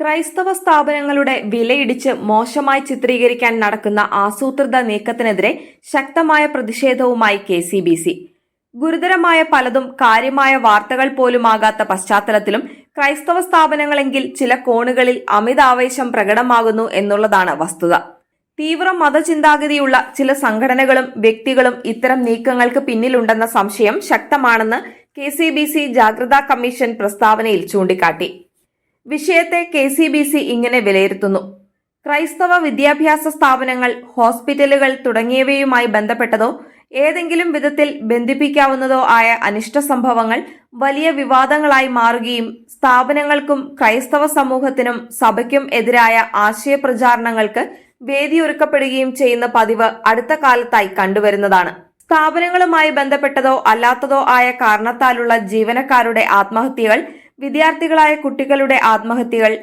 ക്രൈസ്തവ സ്ഥാപനങ്ങളുടെ വിലയിടിച്ച് മോശമായി ചിത്രീകരിക്കാൻ നടക്കുന്ന ആസൂത്രിത നീക്കത്തിനെതിരെ ശക്തമായ പ്രതിഷേധവുമായി കെ.സി.ബി.സി. ഗുരുതരമായ പലതും കാര്യമായ വാർത്തകൾ പോലുമാകാത്ത പശ്ചാത്തലത്തിലും ക്രൈസ്തവ സ്ഥാപനങ്ങളെങ്കിൽ ചില കോണുകളിൽ അമിതാവേശം പ്രകടമാകുന്നു എന്നുള്ളതാണ് വസ്തുത. തീവ്ര മതചിന്താഗതിയുള്ള ചില സംഘടനകളും വ്യക്തികളും ഇത്തരം നീക്കങ്ങൾക്ക് പിന്നിലുണ്ടെന്ന സംശയം ശക്തമാണെന്ന് കെ.സി.ബി.സി. ജാഗ്രതാ കമ്മീഷൻ പ്രസ്താവനയിൽ ചൂണ്ടിക്കാട്ടി. വിഷയത്തെ കെ.സി.ബി.സി. ഇങ്ങനെ വിലയിരുത്തുന്നു. ക്രൈസ്തവ വിദ്യാഭ്യാസ സ്ഥാപനങ്ങൾ, ഹോസ്പിറ്റലുകൾ തുടങ്ങിയവയുമായി ബന്ധപ്പെട്ടതോ ഏതെങ്കിലും വിധത്തിൽ ബന്ധിപ്പിക്കാവുന്നതോ ആയ അനിഷ്ട സംഭവങ്ങൾ വലിയ വിവാദങ്ങളായി മാറുകയും സ്ഥാപനങ്ങൾക്കും ക്രൈസ്തവ സമൂഹത്തിനും സഭയ്ക്കും എതിരായ ആശയപ്രചാരണങ്ങൾക്ക് വേദിയൊരുക്കപ്പെടുകയും ചെയ്യുന്ന പതിവ് അടുത്ത കാലത്തായി കണ്ടുവരുന്നതാണ്. സ്ഥാപനങ്ങളുമായി ബന്ധപ്പെട്ടതോ അല്ലാത്തതോ ആയ കാരണത്താലുള്ള ജീവനക്കാരുടെ ആത്മഹത്യകൾ, വിദ്യാർത്ഥികളായ കുട്ടികളുടെ ആത്മഹത്യകൾ,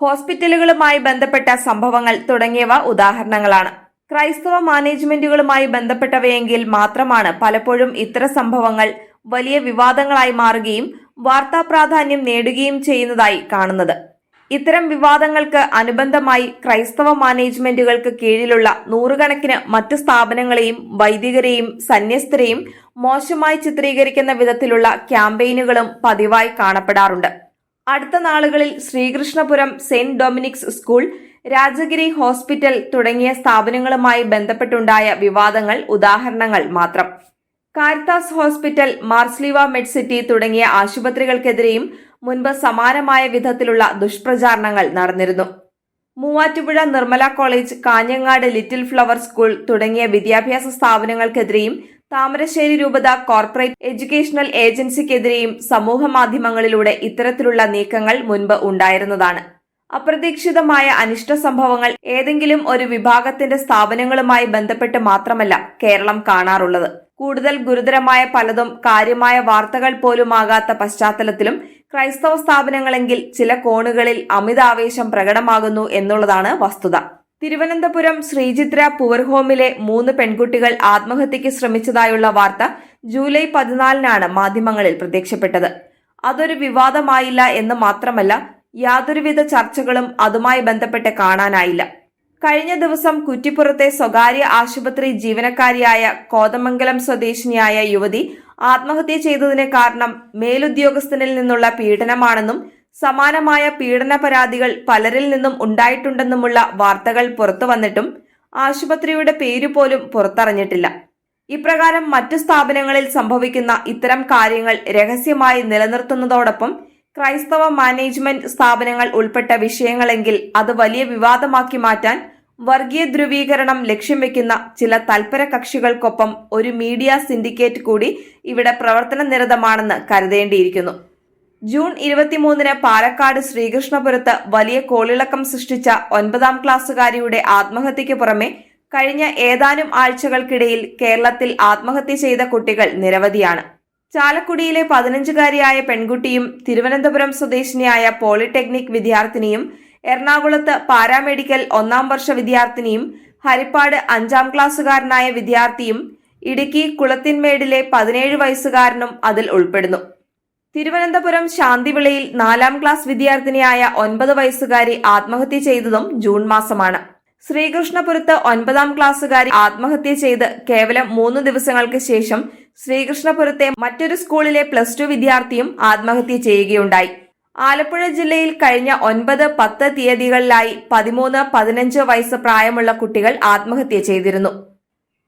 ഹോസ്പിറ്റലുകളുമായി ബന്ധപ്പെട്ട സംഭവങ്ങൾ തുടങ്ങിയവ ഉദാഹരണങ്ങളാണ്. ക്രൈസ്തവ മാനേജ്മെന്റുകളുമായി ബന്ധപ്പെട്ടവയെങ്കിൽ മാത്രമാണ് പലപ്പോഴും ഇത്തരം സംഭവങ്ങൾ വലിയ വിവാദങ്ങളായി മാറുകയും വാർത്താ പ്രാധാന്യം നേടുകയും ചെയ്യുന്നതായി കാണുന്നത്. ഇത്തരം വിവാദങ്ങൾക്ക് അനുബന്ധമായി ക്രൈസ്തവ മാനേജ്മെന്റുകൾക്ക് കീഴിലുള്ള നൂറുകണക്കിന് മറ്റു സ്ഥാപനങ്ങളെയും വൈദികരെയും സന്യസ്തരെയും മോശമായി ചിത്രീകരിക്കുന്ന വിധത്തിലുള്ള ക്യാമ്പയിനുകളും പതിവായി കാണപ്പെടാറുണ്ട്. അടുത്ത നാളുകളിൽ Sreekrishnapuram saint Dominic's school, Rajagiri hospital തുടങ്ങിയ സ്ഥാപനങ്ങളുമായി ബന്ധപ്പെട്ടുണ്ടായ വിവാദങ്ങൾ ഉദാഹരണങ്ങൾ മാത്രം. കാരിത്താസ് ഹോസ്പിറ്റൽ, മാർസ്ലീവ മെഡ്സിറ്റി തുടങ്ങിയ ആശുപത്രികൾക്കെതിരെയും മുൻപ് സമാനമായ വിധത്തിലുള്ള ദുഷ്പ്രചാരണങ്ങൾ നടന്നിരുന്നു. Muvattupuzha Nirmala college, Kanhangad little flower school തുടങ്ങിയ വിദ്യാഭ്യാസ സ്ഥാപനങ്ങൾക്കെതിരെയും താമരശ്ശേരി രൂപത കോർപ്പറേറ്റ് എഡ്യൂക്കേഷണൽ ഏജൻസിക്കെതിരെയും സമൂഹ മാധ്യമങ്ങളിലൂടെ ഇത്തരത്തിലുള്ള നീക്കങ്ങൾ മുൻപ് ഉണ്ടായിരുന്നതാണ്. അപ്രതീക്ഷിതമായ അനിഷ്ട സംഭവങ്ങൾ ഏതെങ്കിലും ഒരു വിഭാഗത്തിന്റെ സ്ഥാപനങ്ങളുമായി ബന്ധപ്പെട്ട് മാത്രമല്ല കേരളം കാണാറുള്ളത്. കൂടുതൽ ഗുരുതരമായ പലതും കാര്യമായ വാർത്തകൾ പോലുമാകാത്ത പശ്ചാത്തലത്തിലും ക്രൈസ്തവ സ്ഥാപനങ്ങളെങ്കിൽ ചില കോണുകളിൽ അമിതാവേശം പ്രകടമാകുന്നു എന്നുള്ളതാണ് വസ്തുത. തിരുവനന്തപുരം ശ്രീചിത്ര പുവർ ഹോമിലെ 3 പെൺകുട്ടികൾ ആത്മഹത്യയ്ക്ക് ശ്രമിച്ചതായുള്ള വാർത്ത ജൂലൈ 14-നാണ് മാധ്യമങ്ങളിൽ പ്രത്യക്ഷപ്പെട്ടത്. അതൊരു വിവാദമായില്ല എന്ന് മാത്രമല്ല, യാതൊരുവിധ ചർച്ചകളും അതുമായി ബന്ധപ്പെട്ട് കാണാനായില്ല. കഴിഞ്ഞ ദിവസം കുറ്റിപ്പുറത്തെ സ്വകാര്യ ആശുപത്രി ജീവനക്കാരിയായ കോതമംഗലം സ്വദേശിനിയായ യുവതി ആത്മഹത്യ ചെയ്തതിന് കാരണം മേലുദ്യോഗസ്ഥനിൽ നിന്നുള്ള പീഡനമാണെന്നും സമാനമായ പീഡന പരാതികൾ പലരിൽ നിന്നും ഉണ്ടായിട്ടുണ്ടെന്നുമുള്ള വാർത്തകൾ പുറത്തുവന്നിട്ടും ആശുപത്രിയുടെ പേരുപോലും പുറത്തറിഞ്ഞിട്ടില്ല. ഇപ്രകാരം മറ്റു സ്ഥാപനങ്ങളിൽ സംഭവിക്കുന്ന ഇത്തരം കാര്യങ്ങൾ രഹസ്യമായി നിലനിർത്തുന്നതോടൊപ്പം ക്രൈസ്തവ മാനേജ്മെന്റ് സ്ഥാപനങ്ങൾ ഉൾപ്പെട്ട വിഷയങ്ങളെങ്കിൽ അത് വലിയ വിവാദമാക്കി മാറ്റാൻ വർഗീയ ധ്രുവീകരണം ലക്ഷ്യം വെക്കുന്ന ചില തൽപര കക്ഷികൾക്കൊപ്പം ഒരു മീഡിയ സിൻഡിക്കേറ്റ് കൂടി ഇവിടെ പ്രവർത്തനനിരതമാണെന്ന് കരുതേണ്ടിയിരിക്കുന്നു. ജൂൺ 23-ന് പാലക്കാട് ശ്രീകൃഷ്ണപുരത്ത് വലിയ കോളിളക്കം സൃഷ്ടിച്ച 9ാം ക്ലാസ്സുകാരിയുടെ ആത്മഹത്യയ്ക്ക് പുറമെ കഴിഞ്ഞ ഏതാനും ആഴ്ചകൾക്കിടയിൽ കേരളത്തിൽ ആത്മഹത്യ ചെയ്ത കുട്ടികൾ നിരവധിയാണ്. ചാലക്കുടിയിലെ 15-കാരിയായ പെൺകുട്ടിയും തിരുവനന്തപുരം സ്വദേശിനിയായ പോളിടെക്നിക് വിദ്യാർത്ഥിനിയും, എറണാകുളത്ത് പാരാമെഡിക്കൽ 1ാം വർഷ വിദ്യാർത്ഥിനിയും, ഹരിപ്പാട് 5ാം ക്ലാസ്സുകാരനായ വിദ്യാർത്ഥിയും, ഇടുക്കി കുളത്തിന്മേടിലെ 17 വയസ്സുകാരനും അതിൽ ഉൾപ്പെടുന്നു. തിരുവനന്തപുരം ശാന്തിവിളയിൽ 4ാം ക്ലാസ് വിദ്യാർത്ഥിനിയായ 9 വയസ്സുകാരി ആത്മഹത്യ ചെയ്തതും ജൂൺ മാസമാണ്. ശ്രീകൃഷ്ണപുരത്ത് 9ാം ക്ലാസ്സുകാരി ആത്മഹത്യ ചെയ്ത് കേവലം 3 ദിവസങ്ങൾക്ക് ശേഷം ശ്രീകൃഷ്ണപുരത്തെ മറ്റൊരു സ്കൂളിലെ +2 വിദ്യാർത്ഥിയും ആത്മഹത്യ ചെയ്യുകയുണ്ടായി. ആലപ്പുഴ ജില്ലയിൽ കഴിഞ്ഞ 9, 10 തീയതികളിലായി 13, 15 വയസ്സ് പ്രായമുള്ള കുട്ടികൾ ആത്മഹത്യ ചെയ്തിരുന്നു.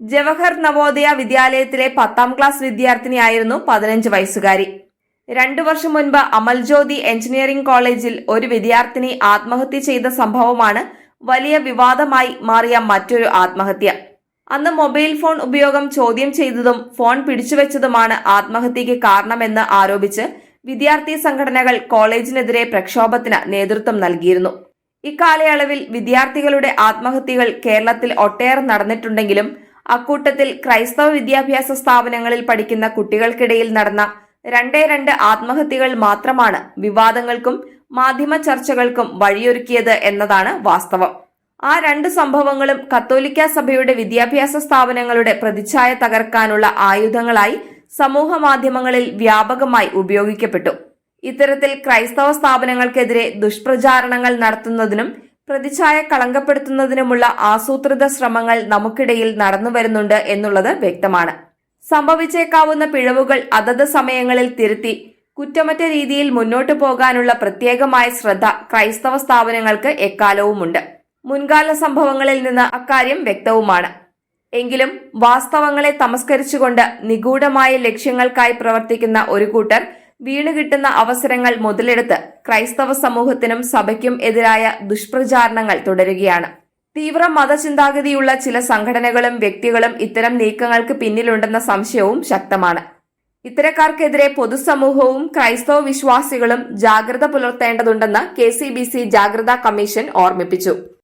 ജവഹർ നവോദയ വിദ്യാലയത്തിലെ 10ാം ക്ലാസ് വിദ്യാർത്ഥിനിയായിരുന്നു 15 വയസ്സുകാരി. 2 വർഷം മുൻപ് അമൽജ്യോതി എഞ്ചിനീയറിംഗ് കോളേജിൽ ഒരു വിദ്യാർത്ഥിനി ആത്മഹത്യ ചെയ്ത സംഭവമാണ് വലിയ വിവാദമായി മാറിയ മറ്റൊരു ആത്മഹത്യ. അന്ന് മൊബൈൽ ഫോൺ ഉപയോഗം ചോദ്യം ചെയ്തതും ഫോൺ പിടിച്ചുവെച്ചതുമാണ് ആത്മഹത്യയ്ക്ക് കാരണമെന്ന് ആരോപിച്ച് വിദ്യാർത്ഥി സംഘടനകൾ കോളേജിനെതിരെ പ്രക്ഷോഭത്തിന് നേതൃത്വം നൽകിയിരുന്നു. ഇക്കാലയളവിൽ വിദ്യാർത്ഥികളുടെ ആത്മഹത്യകൾ കേരളത്തിൽ ഒട്ടേറെ നടന്നിട്ടുണ്ടെങ്കിലും അക്കൂട്ടത്തിൽ ക്രൈസ്തവ വിദ്യാഭ്യാസ സ്ഥാപനങ്ങളിൽ പഠിക്കുന്ന കുട്ടികൾക്കിടയിൽ നടന്ന 2 ആത്മഹത്യകൾ മാത്രമാണ് വിവാദങ്ങൾക്കും മാധ്യമ ചർച്ചകൾക്കും വഴിയൊരുക്കിയത് എന്നതാണ് വാസ്തവം. ആ 2 സംഭവങ്ങളും കത്തോലിക്ക സഭയുടെ വിദ്യാഭ്യാസ സ്ഥാപനങ്ങളുടെ പ്രതിച്ഛായ തകർക്കാനുള്ള ആയുധങ്ങളായി സമൂഹ മാധ്യമങ്ങളിൽ വ്യാപകമായി ഉപയോഗിക്കപ്പെട്ടു. ഇത്തരത്തിൽ ക്രൈസ്തവ സ്ഥാപനങ്ങൾക്കെതിരെ ദുഷ്പ്രചാരണങ്ങൾ നടത്തുന്നതിനും പ്രതിച്ഛായ കളങ്കപ്പെടുത്തുന്നതിനുമുള്ള ആസൂത്രിത ശ്രമങ്ങൾ നമുക്കിടയിൽ നടന്നുവരുന്നുണ്ട് എന്നുള്ളത് വ്യക്തമാണ്. സംഭവിച്ചേക്കാവുന്ന പിഴവുകൾ അതത് സമയങ്ങളിൽ തിരുത്തി കുറ്റമറ്റ രീതിയിൽ മുന്നോട്ടു പോകാനുള്ള പ്രത്യേകമായ ശ്രദ്ധ ക്രൈസ്തവ സ്ഥാപനങ്ങൾക്ക് എക്കാലവുമുണ്ട്. മുൻകാല സംഭവങ്ങളിൽ നിന്ന് അക്കാര്യം വ്യക്തവുമാണ്. എങ്കിലും വാസ്തവങ്ങളെ തമസ്കരിച്ചുകൊണ്ട് നിഗൂഢമായ ലക്ഷ്യങ്ങൾക്കായി പ്രവർത്തിക്കുന്ന ഒരു കൂട്ടർ വീണുകിട്ടുന്ന അവസരങ്ങൾ മുതലെടുത്ത് ക്രൈസ്തവ സമൂഹത്തിനും സഭയ്ക്കും എതിരായ ദുഷ്പ്രചാരണങ്ങൾ തുടരുകയാണ്. തീവ്ര മതചിന്താഗതിയുള്ള ചില സംഘടനകളും വ്യക്തികളും ഇത്തരം നീക്കങ്ങൾക്ക് പിന്നിലുണ്ടെന്ന സംശയവും ശക്തമാണ്. ഇത്തരക്കാർക്കെതിരെ പൊതുസമൂഹവും ക്രൈസ്തവ വിശ്വാസികളും ജാഗ്രത പുലർത്തേണ്ടതുണ്ടെന്ന് KCBC ജാഗ്രതാ കമ്മീഷൻ ഓർമ്മിപ്പിച്ചു.